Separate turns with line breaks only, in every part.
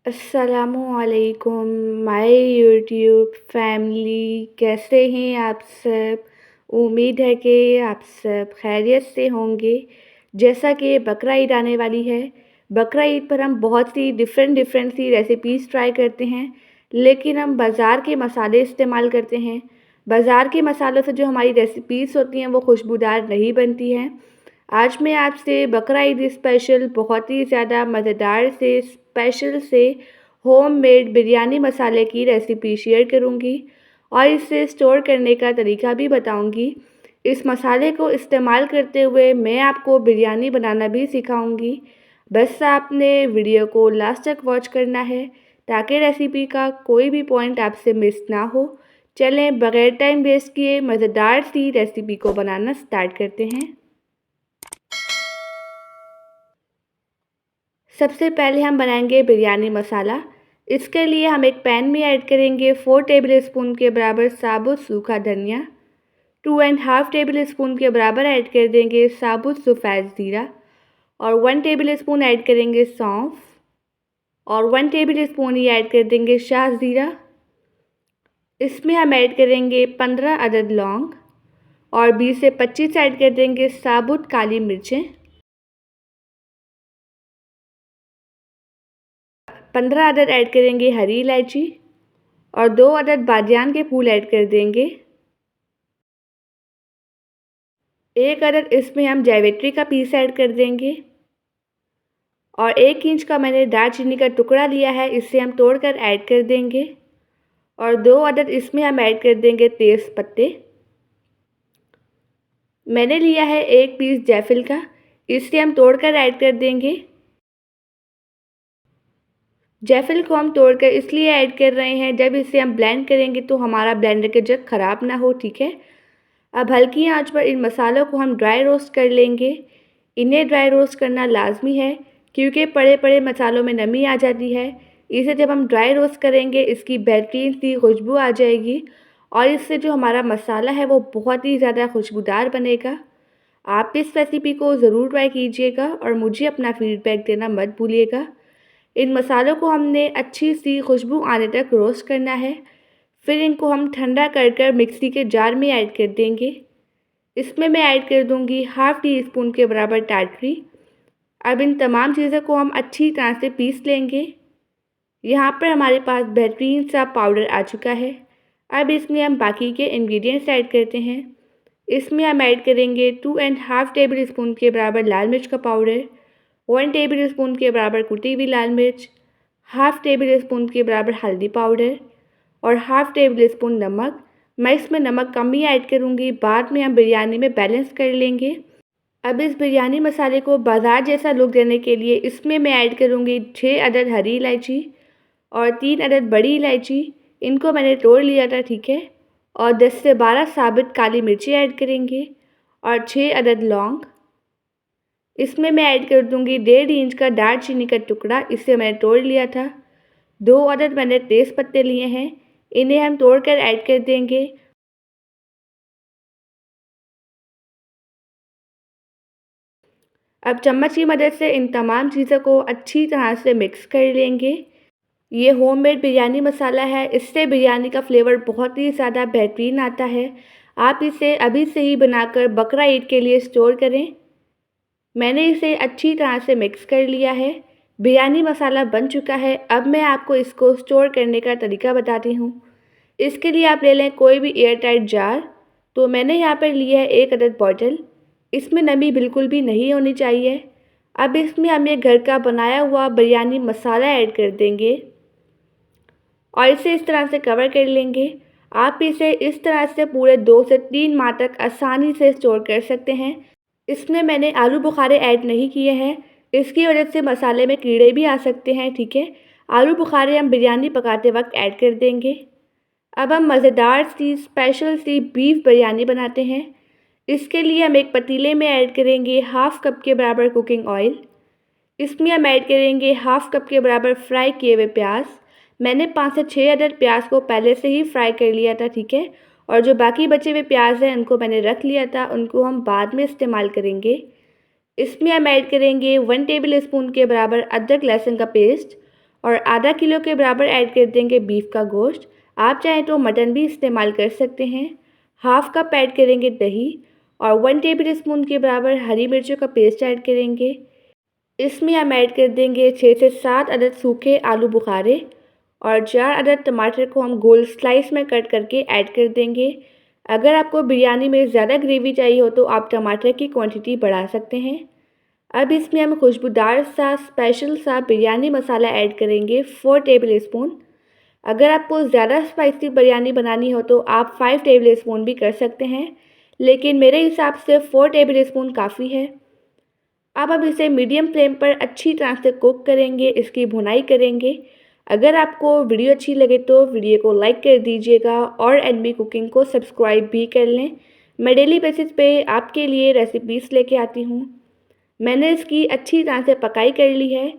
अस्सलामुअलैकुम my YouTube family, कैसे हैं आप सब। उम्मीद है कि आप सब खैरियत से होंगे। जैसा कि बकरा ईद आने वाली है, बकरा ईद पर हम बहुत सी डिफरेंट सी रेसिपीज़ ट्राई करते हैं, लेकिन हम बाज़ार के मसाले इस्तेमाल करते हैं। बाज़ार के मसालों से जो हमारी रेसिपीज़ होती हैं वो खुशबूदार नहीं बनती हैं। आज मैं आपसे बकरा ईद स्पेशल बहुत ही ज़्यादा मज़ेदार से स्पेशल से होममेड बिरयानी मसाले की रेसिपी शेयर करूंगी और इसे स्टोर करने का तरीका भी बताऊंगी। इस मसाले को इस्तेमाल करते हुए मैं आपको बिरयानी बनाना भी सिखाऊंगी। बस आपने वीडियो को लास्ट तक वॉच करना है ताकि रेसिपी का कोई भी पॉइंट आपसे मिस ना हो। चलें बगैर टाइम वेस्ट किए मज़ेदार सी रेसिपी को बनाना स्टार्ट करते हैं। सबसे पहले हम बनाएंगे बिरयानी मसाला। इसके लिए हम एक पैन में ऐड करेंगे 4 टेबल स्पून के बराबर साबुत सूखा धनिया। 2.5 टेबल स्पून के बराबर ऐड कर देंगे साबुत सफ़ेद ज़ीरा और 1 टेबल स्पून ऐड करेंगे सौंफ और 1 टेबल स्पून ही ऐड कर देंगे शाह ज़ीरा। इसमें हम ऐड करेंगे 15 अदद लौंग और 20 से 25 ऐड कर देंगे साबुत काली मिर्चें। 15 अदद ऐड करेंगे हरी इलायची और 2 अदद बादियान के फूल ऐड कर देंगे। 1 अदद इसमें हम जावित्री का पीस ऐड कर देंगे और 1 इंच का मैंने दालचीनी का टुकड़ा लिया है, इसे हम तोड़कर ऐड कर देंगे और 2 अदद इसमें हम ऐड कर देंगे तेज़ पत्ते। मैंने लिया है 1 पीस जायफल का, इसे हम तोड़कर ऐड कर देंगे। जायफल को हम तोड़कर इसलिए ऐड कर रहे हैं, जब इसे हम ब्लेंड करेंगे तो हमारा ब्लेंडर का जग ख़राब ना हो, ठीक है। अब हल्की आंच पर इन मसालों को हम ड्राई रोस्ट कर लेंगे। इन्हें ड्राई रोस्ट करना लाजमी है क्योंकि पड़े पड़े मसालों में नमी आ जाती है। इसे जब हम ड्राई रोस्ट करेंगे इसकी बेहतरीन सी खुशबू आ जाएगी और इससे जो हमारा मसाला है वो बहुत ही ज़्यादा खुशबूदार बनेगा। आप इस रेसिपी को ज़रूर ट्राई कीजिएगा और मुझे अपना फीडबैक देना मत भूलिएगा। इन मसालों को हमने अच्छी सी खुशबू आने तक रोस्ट करना है। फिर इनको हम ठंडा कर कर मिक्सी के जार में ऐड कर देंगे। इसमें मैं ऐड कर दूंगी हाफ़ टी स्पून के बराबर टाटरी। अब इन तमाम चीज़ों को हम अच्छी तरह से पीस लेंगे। यहाँ पर हमारे पास बेहतरीन सा पाउडर आ चुका है। अब इसमें हम बाकी के इंग्रेडिएंट्स ऐड करते हैं। इसमें हम ऐड करेंगे 2.5 टेबल स्पून के बराबर लाल मिर्च का पाउडर, 1 टेबल स्पून के बराबर कुटी हुई लाल मिर्च, हाफ़ टेबल स्पून के बराबर हल्दी पाउडर और हाफ़ टेबल स्पून नमक। मैं इसमें नमक कम ही ऐड करूँगी, बाद में हम बिरयानी में बैलेंस कर लेंगे। अब इस बिरयानी मसाले को बाज़ार जैसा लुक देने के लिए इसमें मैं ऐड करूँगी 6 अदद हरी इलायची और 3 अदद बड़ी इलायची। इनको मैंने तोड़ लिया था, ठीक है। और 10 से 12 साबित काली मिर्ची ऐड करेंगे और 6 अदद लौंग। इसमें मैं ऐड कर दूँगी 1.5 इंच का दालचीनी का टुकड़ा, इसे मैंने तोड़ लिया था। 2 अदद मैंने तेज़ पत्ते लिए हैं, इन्हें हम तोड़कर ऐड कर देंगे। अब चम्मच की मदद से इन तमाम चीज़ों को अच्छी तरह से मिक्स कर लेंगे। ये होममेड बिरयानी मसाला है, इससे बिरयानी का फ्लेवर बहुत ही ज़्यादा बेहतरीन आता है। आप इसे अभी से ही बनाकर बकरा ईद के लिए स्टोर करें। मैंने इसे अच्छी तरह से मिक्स कर लिया है। बिरयानी मसाला बन चुका है। अब मैं आपको इसको स्टोर करने का तरीका बताती हूँ। इसके लिए आप ले लें कोई भी एयर टाइट जार। तो मैंने यहाँ पर लिया है 1 अदद बॉटल। इसमें नमी बिल्कुल भी नहीं होनी चाहिए। अब इसमें हम ये घर का बनाया हुआ बिरयानी मसाला ऐड कर देंगे और इसे इस तरह से कवर कर लेंगे। आप इसे इस तरह से पूरे 2 से 3 माह तक आसानी से स्टोर कर सकते हैं। इसमें मैंने आलू बुखारे ऐड नहीं किए हैं, इसकी वजह से मसाले में कीड़े भी आ सकते हैं, ठीक है। आलू बुखारे हम बिरयानी पकाते वक्त ऐड कर देंगे। अब हम मज़ेदार सी स्पेशल सी बीफ बिरयानी बनाते हैं। इसके लिए हम एक पतीले में ऐड करेंगे हाफ़ कप के बराबर कुकिंग ऑयल। इसमें हम ऐड करेंगे हाफ़ कप के बराबर फ्राई किए हुए प्याज। मैंने 5 से 6 अदद प्याज को पहले से ही फ्राई कर लिया था, ठीक है। और जो बाकी बचे हुए प्याज हैं उनको मैंने रख लिया था, उनको हम बाद में इस्तेमाल करेंगे। इसमें हम ऐड करेंगे 1 टेबल स्पून के बराबर अदरक लहसुन का पेस्ट और आधा किलो के बराबर ऐड कर देंगे बीफ का गोश्त। आप चाहें तो मटन भी इस्तेमाल कर सकते हैं। हाफ कप ऐड करेंगे दही और 1 टेबल स्पून के बराबर हरी मिर्चों का पेस्ट ऐड करेंगे। इसमें हम ऐड कर देंगे 6 से 7 अदद सूखे आलू बुखारे और 4 अदद टमाटर को हम गोल स्लाइस में कट करके ऐड कर देंगे। अगर आपको बिरयानी में ज़्यादा ग्रेवी चाहिए हो तो आप टमाटर की क्वांटिटी बढ़ा सकते हैं। अब इसमें हम खुशबूदार सा स्पेशल सा बिरयानी मसाला ऐड करेंगे 4 टेबल स्पून। अगर आपको ज़्यादा स्पाइसी बिरयानी बनानी हो तो आप 5 टेबल स्पून भी कर सकते हैं, लेकिन मेरे हिसाब से 4 टेबल स्पून काफ़ी है। अब इसे मीडियम फ्लेम पर अच्छी तरह से कुक करेंगे, इसकी भुनाई करेंगे। अगर आपको वीडियो अच्छी लगे तो वीडियो को लाइक कर दीजिएगा और एनबी कुकिंग को सब्सक्राइब भी कर लें। मैं डेली बेसिस पे आपके लिए रेसिपीज़ लेके आती हूँ। मैंने इसकी अच्छी तरह से पकाई कर ली है।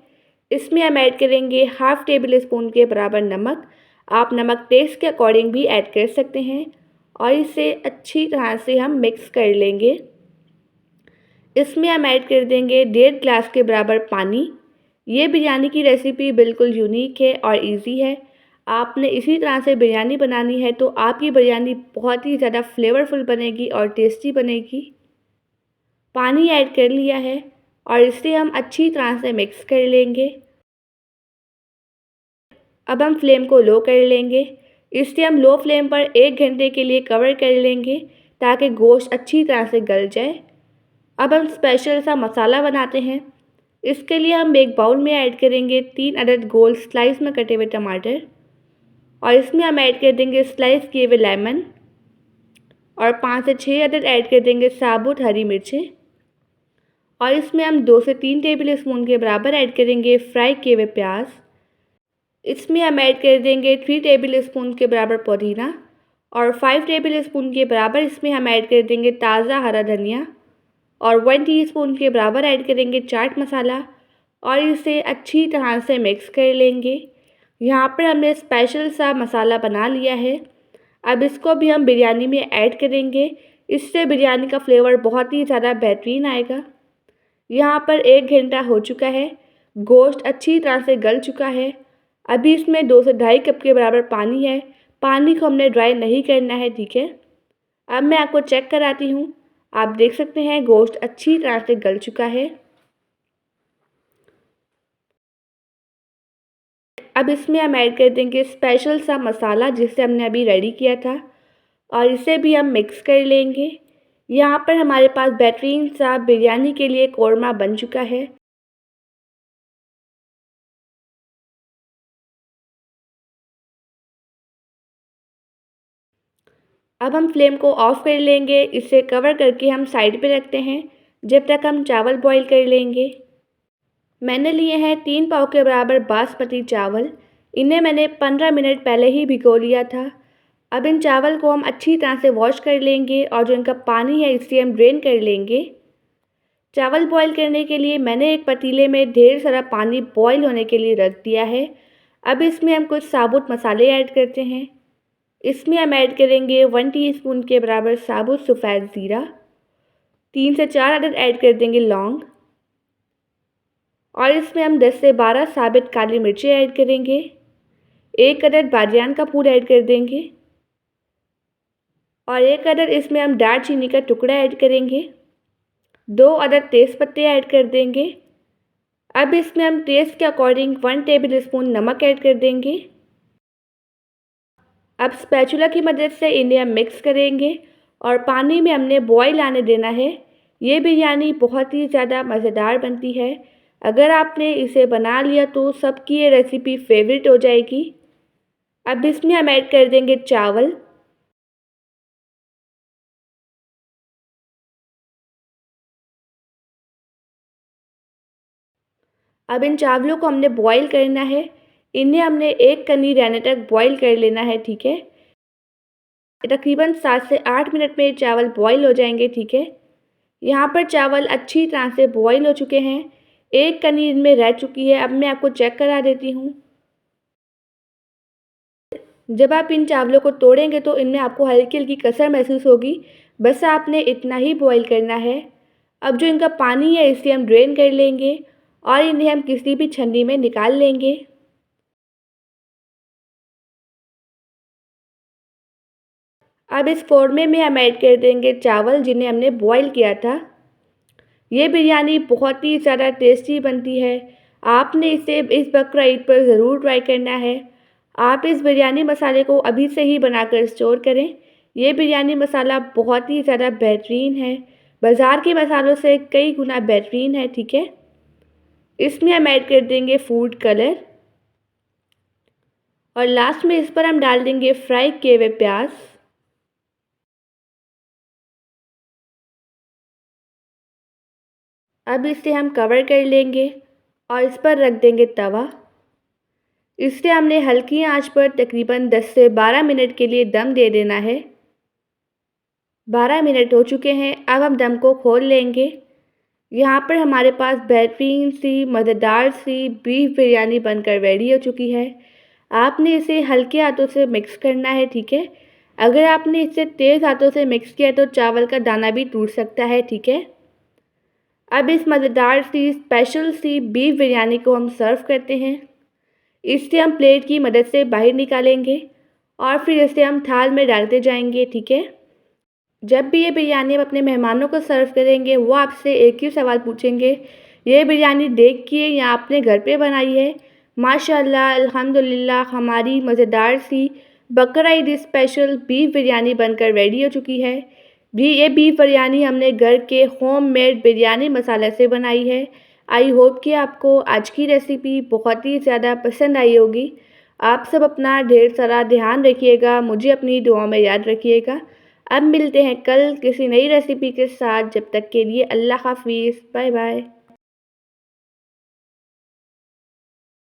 इसमें हम ऐड करेंगे हाफ़ टेबल स्पून के बराबर नमक। आप नमक टेस्ट के अकॉर्डिंग भी ऐड कर सकते हैं और इसे अच्छी तरह से हम मिक्स कर लेंगे। इसमें हम ऐड कर देंगे 1.5 ग्लास के बराबर पानी। ये बिरयानी की रेसिपी बिल्कुल यूनिक है और इजी है। आपने इसी तरह से बिरयानी बनानी है तो आपकी बिरयानी बहुत ही ज़्यादा फ्लेवरफुल बनेगी और टेस्टी बनेगी। पानी ऐड कर लिया है और इसे हम अच्छी तरह से मिक्स कर लेंगे। अब हम फ्लेम को लो कर लेंगे। इसे हम लो फ्लेम पर 1 घंटे के लिए कवर कर लेंगे ताकि गोश्त अच्छी तरह से गल जाए। अब हम स्पेशल सा मसाला बनाते हैं। इसके लिए हम एक बाउल में ऐड करेंगे 3 अदद गोल स्लाइस में कटे हुए टमाटर और इसमें हम ऐड कर देंगे स्लाइस किए हुए लेमन और 5 से 6 अदद ऐड कर देंगे साबुत हरी मिर्चें और इसमें हम 2 से 3 टेबल स्पून के बराबर ऐड करेंगे फ्राई किए हुए प्याज। इसमें हम ऐड कर देंगे 3 टेबल स्पून के बराबर पुदीना और 5 टेबल स्पून के बराबर इसमें हम ऐड कर देंगे ताज़ा हरा धनिया और 1 टीस्पून के बराबर ऐड करेंगे चाट मसाला और इसे अच्छी तरह से मिक्स कर लेंगे। यहाँ पर हमने स्पेशल सा मसाला बना लिया है। अब इसको भी हम बिरयानी में ऐड करेंगे। इससे बिरयानी का फ्लेवर बहुत ही ज़्यादा बेहतरीन आएगा। यहाँ पर 1 घंटा हो चुका है। गोश्त अच्छी तरह से गल चुका है। अभी इसमें 2 से 2.5 कप के बराबर पानी है। पानी को हमने ड्राई नहीं करना है, ठीक है। अब मैं आपको चेक कराती हूँ। आप देख सकते हैं गोश्त अच्छी तरह से गल चुका है। अब इसमें हम ऐड कर देंगे स्पेशल सा मसाला जिसे हमने अभी रेडी किया था और इसे भी हम मिक्स कर लेंगे। यहाँ पर हमारे पास बेहतरीन सा बिरयानी के लिए कोरमा बन चुका है। अब हम फ्लेम को ऑफ कर लेंगे। इसे कवर करके हम साइड पे रखते हैं जब तक हम चावल बॉईल कर लेंगे। मैंने लिए हैं 3 पाव के बराबर बासमती चावल। इन्हें मैंने 15 मिनट पहले ही भिगो लिया था। अब इन चावल को हम अच्छी तरह से वॉश कर लेंगे और जो इनका पानी है इसे हम ड्रेन कर लेंगे। चावल बॉईल करने के लिए मैंने एक पतीले में ढेर सारा पानी बॉईल होने के लिए रख दिया है। अब इसमें हम कुछ साबुत मसाले ऐड करते हैं। इसमें हम ऐड करेंगे 1 टीस्पून के बराबर साबुत सफ़ेद ज़ीरा, 3 से 4 अदद ऐड कर देंगे लौंग और इसमें हम 10 से 12 साबित काली मिर्चें ऐड करेंगे। 1 अदद बादियान का फूल ऐड कर देंगे और 1 अदद इसमें हम दालचीनी का टुकड़ा ऐड करेंगे। 2 अदद तेज़पत्ते ऐड कर देंगे। अब इसमें हम टेस्ट के अकॉर्डिंग 1 टेबल स्पून नमक ऐड कर देंगे। अब स्पैचुला की मदद से इन्हें हम मिक्स करेंगे और पानी में हमने बॉईल आने देना है। ये बिरयानी बहुत ही ज़्यादा मज़ेदार बनती है। अगर आपने इसे बना लिया तो सबकी ये रेसिपी फेवरेट हो जाएगी। अब इसमें हम ऐड कर देंगे चावल। अब इन चावलों को हमने बॉईल करना है। इन्हें हमने 1 कनी रहने तक बॉईल कर लेना है, ठीक है। तकरीबन 7 से 8 मिनट में चावल बॉईल हो जाएंगे, ठीक है। यहाँ पर चावल अच्छी तरह से बॉईल हो चुके हैं। 1 कनी इनमें रह चुकी है। अब मैं आपको चेक करा देती हूँ। जब आप इन चावलों को तोड़ेंगे तो इनमें आपको हल्की हल्की कसर महसूस होगी। बस आपने इतना ही बॉईल करना है। अब जो इनका पानी है इसे हम ड्रेन कर लेंगे और इन्हें हम किसी भी छन्नी में निकाल लेंगे। अब इस क़ौरमे में हम ऐड कर देंगे चावल जिन्हें हमने बॉईल किया था। ये बिरयानी बहुत ही ज़्यादा टेस्टी बनती है। आपने इसे इस बकरा ईद पर ज़रूर ट्राई करना है। आप इस बिरयानी मसाले को अभी से ही बनाकर स्टोर करें। ये बिरयानी मसाला बहुत ही ज़्यादा बेहतरीन है, बाज़ार के मसालों से कई गुना बेहतरीन है, ठीक है। इसमें हम ऐड कर देंगे फूड कलर और लास्ट में इस पर हम डाल देंगे फ्राई किए हुए प्याज। अब इसे हम कवर कर लेंगे और इस पर रख देंगे तवा। इसे हमने हल्की आंच पर तकरीबन 10 से 12 मिनट के लिए दम दे देना है। 12 मिनट हो चुके हैं। अब हम दम को खोल लेंगे। यहाँ पर हमारे पास बेहतरीन सी मज़ेदार सी बीफ बिरयानी बनकर रेडी हो चुकी है। आपने इसे हल्के हाथों से मिक्स करना है, ठीक है। अगर आपने इसे तेज़ हाथों से मिक्स किया तो चावल का दाना भी टूट सकता है, ठीक है। अब इस मज़ेदार सी स्पेशल सी बीफ बिरयानी को हम सर्व करते हैं। इसे हम प्लेट की मदद से बाहर निकालेंगे और फिर इसे हम थाल में डालते जाएंगे, ठीक है। जब भी ये बिरयानी आप अपने मेहमानों को सर्व करेंगे वो आपसे एक ही सवाल पूछेंगे, ये बिरयानी देख के या आपने घर पे बनाई है। माशाल्लाह अल्हम्दुलिल्लाह हमारी मज़ेदार सी बकरा ईद स्पेशल बीफ बिरयानी बनकर रेडी हो चुकी है। ये बीफ बिरयानी हमने घर के होममेड बिरयानी मसाला से बनाई है। आई होप कि आपको आज की रेसिपी बहुत ही ज़्यादा पसंद आई होगी। आप सब अपना ढेर सारा ध्यान रखिएगा, मुझे अपनी दुआओं में याद रखिएगा। अब मिलते हैं कल किसी नई रेसिपी के साथ। जब तक के लिए अल्लाह हाफ़िज़, बाय बाय।